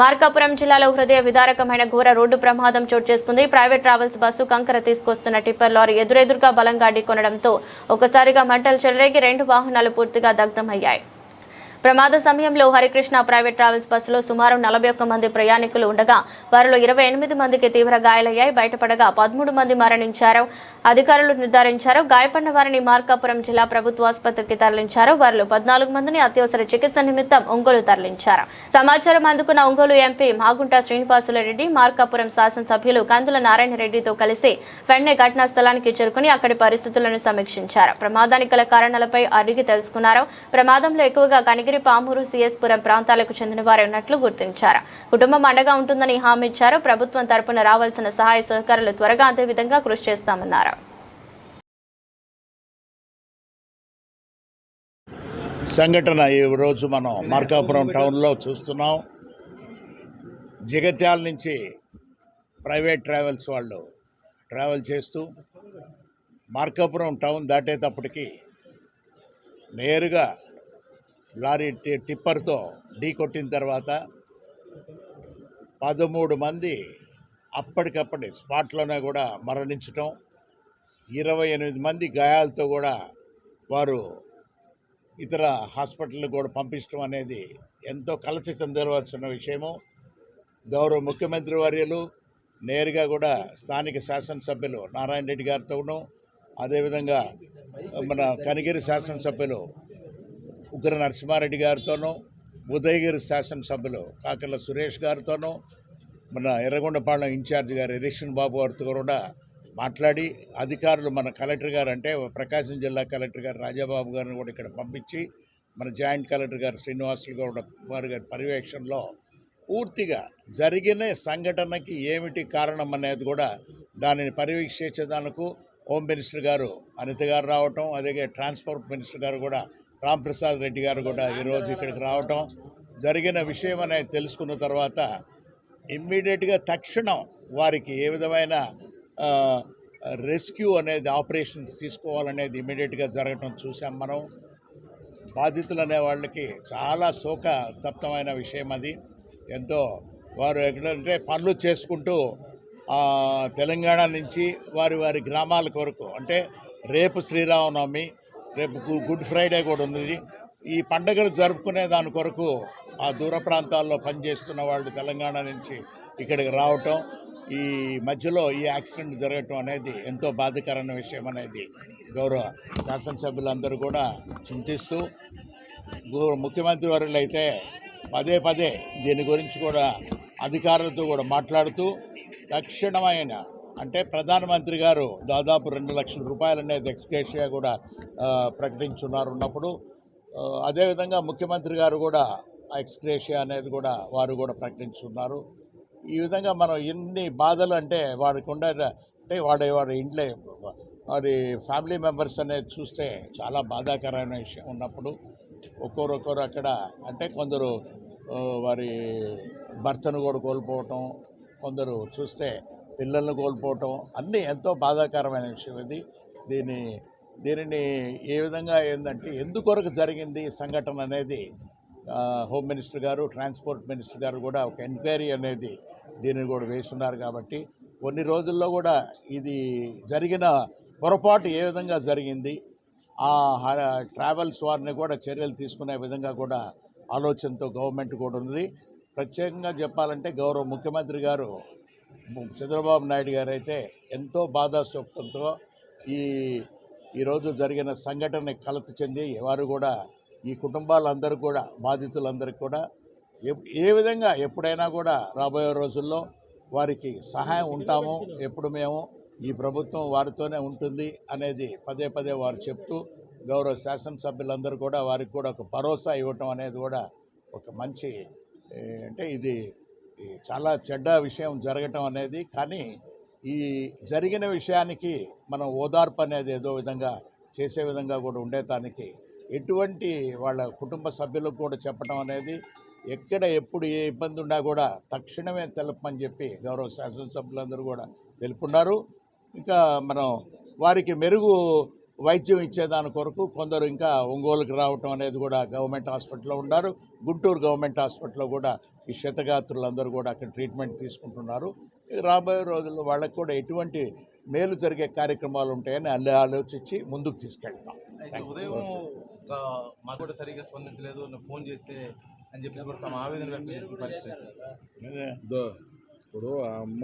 మార్కాపురం జిల్లాలో హృదయ విదారకమైన ఘోర రోడ్డు ప్రమాదం చోటు చేసుకుంది. ప్రైవేట్ ట్రావెల్స్ బస్సు కంకర తీసుకొస్తున్న టిప్పర్ లారీ ఎదురెదురుగా బలంగా ఢీకొనడంతో ఒక్కసారిగా మంటలు చెలరేగి 2 వాహనాలు పూర్తిగా దగ్ధమయ్యాయి. ప్రమాద సమయంలో హరికృష్ణ ప్రైవేట్ ట్రావెల్స్ బస్సులో సుమారు 41 మంది ప్రయాణికులు ఉండగా వారిలో 28 మందికి తీవ్ర గాయాలయ్యాయి. బయటపడగా 13 మంది మరణించారు అధికారులు నిర్ధారించారు. గాయపడిన వారిని మార్కాపురం జిల్లా ప్రభుత్వ ఆసుపత్రికి తరలించారు. వారిలో 14 మందిని అత్యవసర చికిత్స నిమిత్తం ఒంగోలు తరలించారు. సమాచారం అందుకున్న ఒంగోలు ఎంపీ మాగుంట శ్రీనివాసులరెడ్డి మార్కాపురం శాసనసభ్యులు కందుల నారాయణ రెడ్డితో కలిసి వెంటనే ఘటనా స్థలానికి చేరుకుని అక్కడి పరిస్థితులను సమీక్షించారు. ప్రమాదానికి గల కారణాలపై అడిగి తెలుసుకున్నారు. ప్రమాదంలో ఎక్కువగా కనిగిరి పామూరు సిఎస్పురం ప్రాంతాలకు చెందిన వారు ఉన్నట్లు గుర్తించారు. కుటుంబం అండగా ఉంటుందని హామీ ఇచ్చారు. ప్రభుత్వం తరపున రావాల్సిన సహాయ సహకారాలు త్వరగా అందే విధంగా కృషి చేస్తామన్నారు. సంఘటన ఈరోజు మనం మార్కాపురం టౌన్లో చూస్తున్నాం. జగిత్యాల నుంచి ప్రైవేట్ ట్రావెల్స్ వాళ్ళు ట్రావెల్ చేస్తూ మార్కాపురం టౌన్ దాటేటప్పటికి నేరుగా లారీ టిప్పర్తో ఢీ కొట్టిన తర్వాత 13 మంది అప్పటికప్పటి స్పాట్లోనే కూడా మరణించటం, 28 మంది గాయాలతో కూడా వారు ఇతర హాస్పిటల్కి కూడా పంపించడం అనేది ఎంతో కలసి చెందవలసిన విషయము. గౌరవ ముఖ్యమంత్రి వర్యులు నేరుగా కూడా స్థానిక శాసనసభ్యులు నారాయణ రెడ్డి గారితోనూ, అదేవిధంగా మన కనిగిరి శాసనసభ్యులు ఉగ్ర నరసింహారెడ్డి గారితోనూ, ఉదయగిరి శాసనసభ్యులు కాకర్ల సురేష్ గారితోనూ, మన ఎర్రగొండపాలెం ఇన్ఛార్జ్ గారు ఎరిషన్ బాబు గారితో కూడా మాట్లాడి అధికారులు మన కలెక్టర్ గారు అంటే ప్రకాశం జిల్లా కలెక్టర్ గారు రాజాబాబు గారిని కూడా ఇక్కడ పంపించి మన జాయింట్ కలెక్టర్ గారు శ్రీనివాసులు గౌడ వారి గారి పర్యవేక్షణలో పూర్తిగా జరిగిన సంఘటనకి ఏమిటి కారణం అనేది కూడా దానిని పర్యవేక్షించేందుకు హోమ్ మినిస్టర్ గారు అనిత గారు రావటం, అదే ట్రాన్స్పోర్ట్ మినిస్టర్ గారు కూడా రాంప్రసాద్ రెడ్డి గారు కూడా ఈరోజు ఇక్కడికి రావటం జరిగిన విషయం అనేది తెలుసుకున్న తర్వాత ఇమ్మీడియట్గా తక్షణం వారికి ఏ విధమైన రెస్క్యూ అనేది ఆపరేషన్స్ తీసుకోవాలనేది ఇమ్మీడియట్గా జరగటం చూసాం మనం. బాధితులు అనే వాళ్ళకి చాలా శోకతప్తమైన విషయం అది. ఎంతో వారు ఎక్కడంటే పనులు చేసుకుంటూ తెలంగాణ నుంచి వారి గ్రామాల కొరకు అంటే రేపు శ్రీరామనవమి, రేపు గుడ్ ఫ్రైడే కూడా ఉంది. ఈ పండుగలు జరుపుకునే దాని కొరకు ఆ దూర ప్రాంతాల్లో పనిచేస్తున్న వాళ్ళు తెలంగాణ నుంచి ఇక్కడికి రావటం, ఈ మధ్యలో ఈ యాక్సిడెంట్ జరగటం అనేది ఎంతో బాధాకరమైన విషయం అనేది గౌరవ శాసనసభ్యులందరూ కూడా చింతిస్తూ, ముఖ్యమంత్రి వర్యులు అయితే పదే దీని గురించి కూడా అధికారులతో కూడా మాట్లాడుతూ తక్షణమైన అంటే ప్రధానమంత్రి గారు దాదాపు 2 లక్షల రూపాయలు అనేది ఎక్స్గ్రేషియా కూడా ప్రకటించున్నారు ఉన్నప్పుడు, అదేవిధంగా ముఖ్యమంత్రి గారు కూడా ఎక్స్గ్రేషియా అనేది కూడా వారు కూడా ప్రకటించున్నారు. ఈ విధంగా మనం ఎన్ని బాధలు అంటే వాడికి అంటే వాడి ఇంట్లో వారి ఫ్యామిలీ మెంబర్స్ అనేది చూస్తే చాలా బాధాకరమైన విషయం ఉన్నప్పుడు ఒక్కొక్కరు అక్కడ అంటే కొందరు వారి భర్తను కూడా కోల్పోవటం, కొందరు చూస్తే పిల్లలను కోల్పోవటం అన్నీ ఎంతో బాధాకరమైన విషయం ఇది. దీనిని ఏ విధంగా ఏంటంటే ఎందుకొరకు జరిగింది ఈ సంఘటన అనేది హోమ్ మినిస్టర్ గారు, ట్రాన్స్పోర్ట్ మినిస్టర్ గారు కూడా ఒక ఎంక్వైరీ అనేది దీనిని కూడా వేస్తున్నారు. కాబట్టి కొన్ని రోజుల్లో కూడా ఇది జరిగిన పొరపాటు ఏ విధంగా జరిగింది, ఆ ట్రావెల్స్ వారిని కూడా చర్యలు తీసుకునే విధంగా కూడా ఆలోచనతో గవర్నమెంట్ కూడా ఉంది. ప్రత్యేకంగా చెప్పాలంటే గౌరవ ముఖ్యమంత్రి గారు చంద్రబాబు నాయుడు గారు అయితే ఎంతో బాధాసూక్తంతో ఈరోజు జరిగిన సంఘటన కలత చెంది వారు కూడా ఈ కుటుంబాలందరూ కూడా బాధితులందరికీ కూడా ఏ విధంగా ఎప్పుడైనా కూడా రాబోయే రోజుల్లో వారికి సహాయం ఉంటాము, ఎప్పుడు మేము ఈ ప్రభుత్వం వారితోనే ఉంటుంది అనేది పదే వారు చెప్తూ గౌరవ శాసనసభ్యులందరూ కూడా వారికి కూడా ఒక భరోసా ఇవ్వటం అనేది కూడా ఒక మంచి అంటే ఇది చాలా చెడ్డ విషయం జరగటం అనేది. కానీ ఈ జరిగిన విషయానికి మనం ఓదార్పు అనేది ఏదో విధంగా చేసే విధంగా కూడా ఉండేదానికి ఎటువంటి వాళ్ళ కుటుంబ సభ్యులకు కూడా చెప్పడం అనేది ఎక్కడ ఎప్పుడు ఏ ఇబ్బంది ఉన్నా కూడా తక్షణమే తెలపమని చెప్పి గౌరవ శాసనసభ్యులందరూ కూడా తెలుపుకున్నారు. ఇంకా మనం వారికి మెరుగు వైద్యం ఇచ్చేదాని కొరకు కొందరు ఇంకా ఒంగోలుకి రావటం అనేది కూడా గవర్నమెంట్ హాస్పిటల్లో ఉన్నారు. గుంటూరు గవర్నమెంట్ హాస్పిటల్లో కూడా ఈ క్షతగాత్రులందరూ కూడా అక్కడ ట్రీట్మెంట్ తీసుకుంటున్నారు. రాబోయే రోజుల్లో వాళ్ళకు కూడా ఎటువంటి మేలు జరిగే కార్యక్రమాలు ఉంటాయని ఆలోచించి ముందుకు తీసుకెళ్తాం. ఉదయం మాకు కూడా సరిగ్గా స్పందించలేదు, ఫోన్ చేస్తే అని చెప్పేసి కూడా తమ ఆవేదన వ్యక్తం చేసిన పరిస్థితి. అదే ఇప్పుడు ఆ అమ్మ